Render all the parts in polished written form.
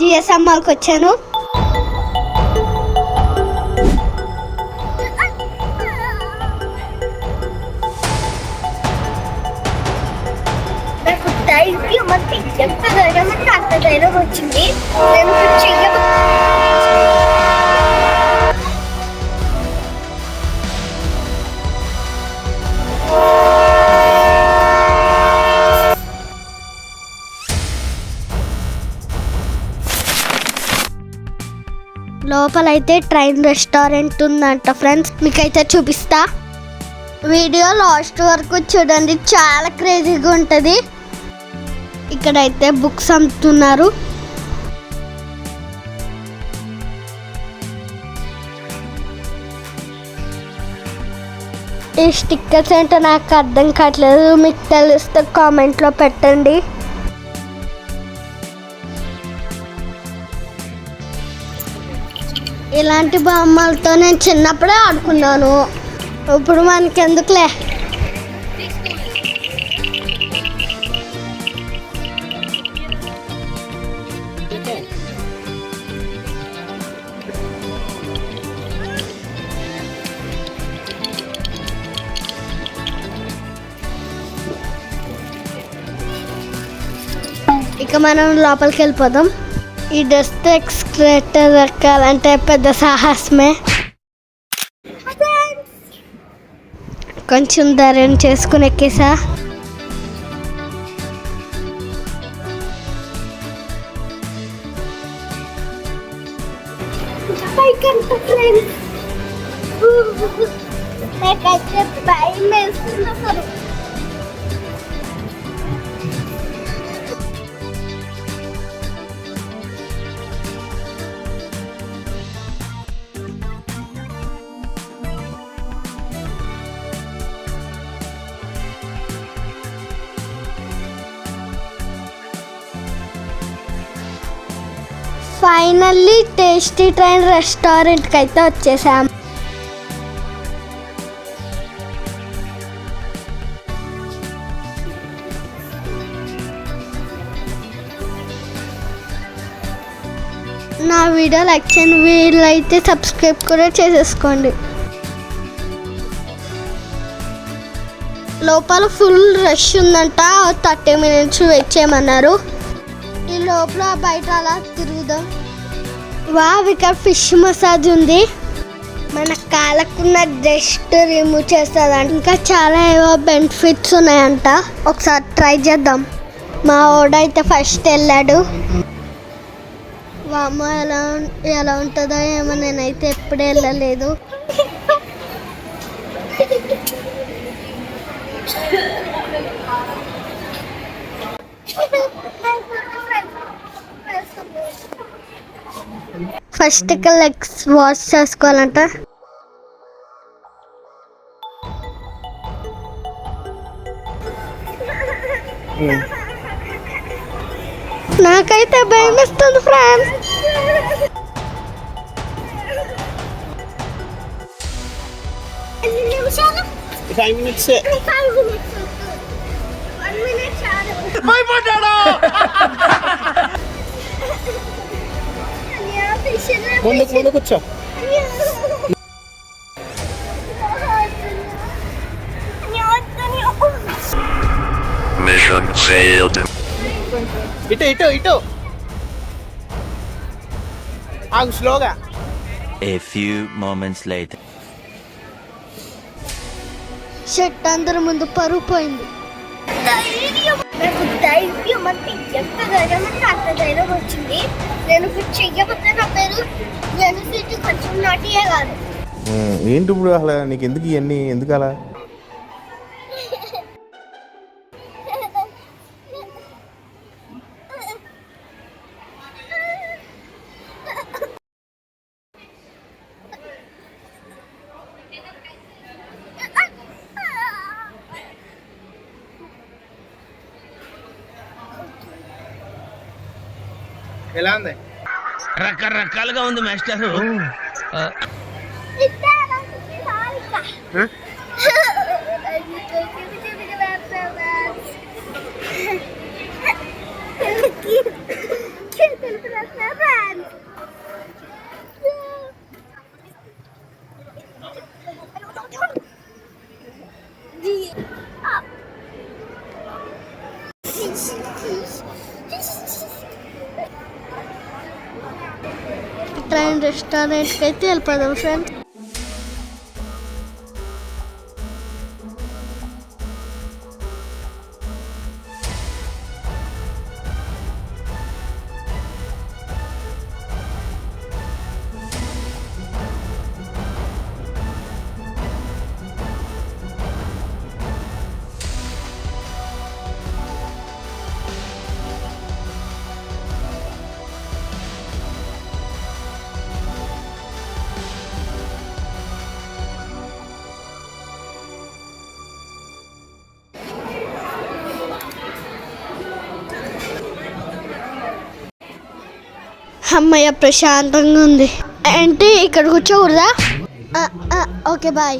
GSM మాల్కి వచ్చాను. నాకు ధైర్యం అంటే ఎంత ధైర్యం అంటే అంత ధైర్యం వచ్చింది. నేను లోపలైతే ట్రైన్ రెస్టారెంట్ ఉందంట ఫ్రెండ్స్, మీకైతే చూపిస్తా. వీడియో లాస్ట్ వరకు చూడండి, చాలా క్రేజీగా ఉంటుంది. ఇక్కడైతే బుక్స్ అమ్ముతున్నారు. ఈ స్టిక్కర్స్ ఏంటో నాకు అర్థం కావట్లేదు, మీకు తెలిస్తే కామెంట్లో పెట్టండి. ఇలాంటి బొమ్మలతో నేను చిన్నప్పుడే ఆడుకున్నాను, ఇప్పుడు మనకెందుకులే. ఇక మనం లోపలికి వెళ్ళిపోదాం. ఈ డస్ట్ ఎక్స్క్రేటర్ ఎక్కాలంటే పెద్ద సాహసమే. కొంచెం ధైర్యం చేసుకుని ఎక్కేసా. నాకైతే భయం వేస్తుంది అసలు. ఫైనల్లీ టేస్టీ ట్రైన్ రెస్టారెంట్కి అయితే వచ్చేసాం. నా వీడియో లైక్ చేయండి, వీలైతే సబ్స్క్రైబ్ కూడా చేసేసుకోండి. లోపల ఫుల్ రష్ ఉందంట, 30 minutes వెయిట్ చేయమన్నారు. ఈ లోపల బయట అలా తిరుగుదాం. ఇక్కడ ఫిష్ మసాజ్ ఉంది, మన కాళ్ళకున్న డస్ట్ రిమూవ్ చేస్తుందంట. ఇంకా చాలా ఏవో బెనిఫిట్స్ ఉన్నాయంట, ఒకసారి ట్రై చేద్దాం. మా వాడైతే ఫస్ట్ వెళ్ళాడు. వామ్మ ఎలా ఉంటుందో ఏమో, నేనైతే ఎప్పుడూ వెళ్ళలేదు. ఫస్ట్ లెగ్స్ వాష్ చేసుకోవాలంట. నాకైతే భయం వేస్తుంది ఫ్రెండ్స్. ముందు కూర్చో. Mission failed. ఇటు ఆగు, స్లోగా. A few moments later. Shirt అందరి ముందు పరుగు పోయింది. నాకు ధైర్యం అంటే ఎంత ధైర్యం అంటే అంత ధైర్యం వచ్చింది. నేను చెయ్యకపోతే నా పేరు జనసీటు కొంచెం నాటియే కాదు. ఏంటి ఇప్పుడు అసలు నీకు ఎందుకు ఇవన్నీ, ఎందుకు అలా? ఎలా ఉంది? రకరకాలుగా ఉంది మాస్టర్. ట్రైన్ రెస్టారెంట్కి అయితే వెళ్ళిపోదాం ఫ్రెండ్స్. అమ్మయ్య ప్రశాంతంగా ఉంది. ఏంటి ఇక్కడ కూర్చోకూడదా? Okay bye.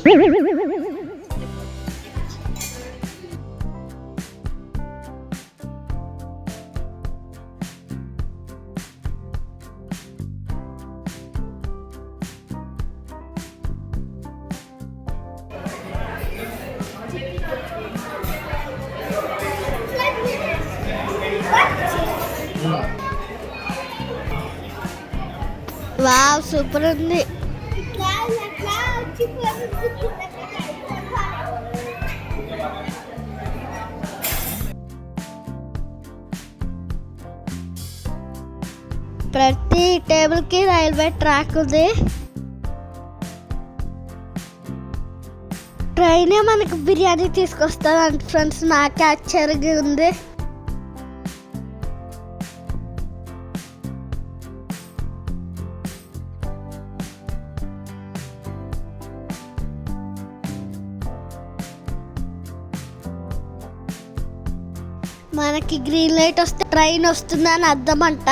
వావ్ సూపర్ ఉంది. ప్రతి టేబుల్ కి రైల్వే ట్రాక్ ఉంది. ట్రైనే మనకు బిర్యానీ తీసుకొస్తుంది అంటే ఫ్రెండ్స్, నాకే ఆశ్చర్యంగా ఉంది. మనకి గ్రీన్ లైట్ వస్తే ట్రైన్ వస్తుందని అర్థం అంట.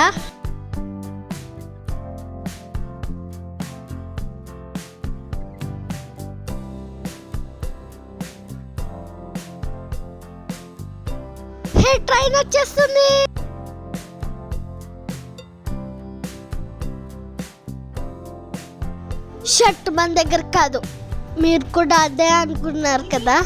హే ట్రైన్ వచ్చేస్తుంది. షర్ట్ మన దగ్గర కాదు, మీరు కూడా అదే అనుకున్నారు కదా.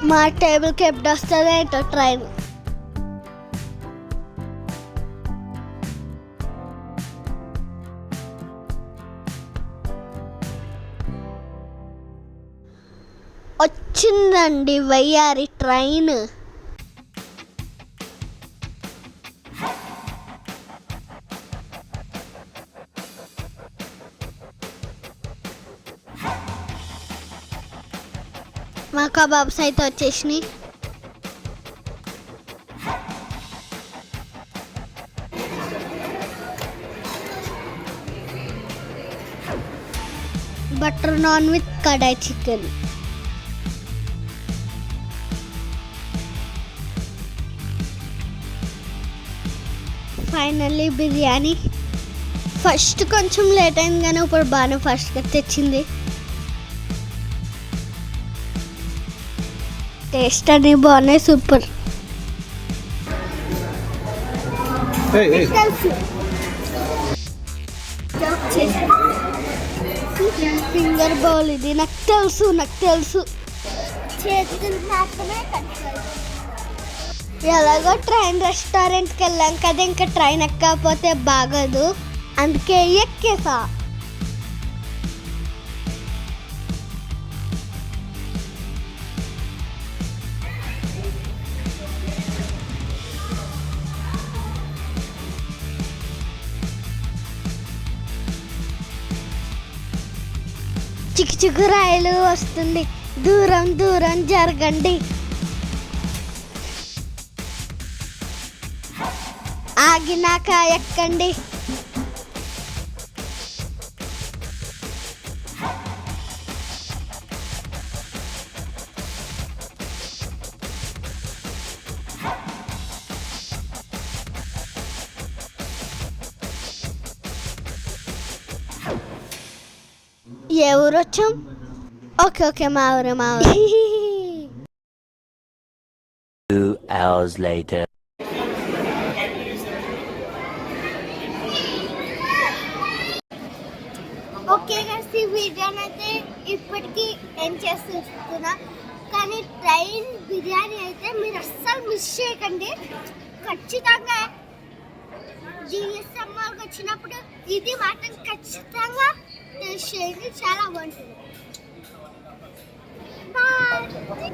మా టేబుల్కి ఎప్పుడు వస్తుంది ఏంటో ట్రైన్. వచ్చిందండి వయ్యారి ట్రైన్. మా కబాబ్స్ అయితే వచ్చేసినాయి. Butter non with kadai chicken. Finally biryani. First కొంచెం లేట్ అయింది కానీ ఇప్పుడు బాగానే ఫస్ట్గా తెచ్చింది. టేస్ట్ అని బాగున్నాయి, సూపర్. ఫింగర్ బౌల్ ఇది నాకు తెలుసు. ఎలాగో ట్రైన్ రెస్టారెంట్కి వెళ్ళాం కదా, ఇంకా ట్రైన్ ఎక్కకపోతే బాగోదు, అందుకే ఎక్కేసా. చిక్కు రైలు వస్తుంది, దూరం జరగండి. ఆగినాక ఎక్కండి. ఏ ఊరు వచ్చాం? ఓకే ఓకే మా ఊరు 2 hours later. ఓకే గైస్, ఈ వీడియోని అయితే ఇప్పటికీ ఎండ్ చేస్తున్నా. కానీ ట్రైన్ బిర్యానీ అయితే మీరు అస్సలు మిస్ చేయకండి. ఖచ్చితంగా జిఎస్ఎం మాల్కి వచ్చినప్పుడు ఇది మాత్రం ఖచ్చితంగా టేస్ట్ చేయండి, చాలా బాగుంటుంది. బాయ్.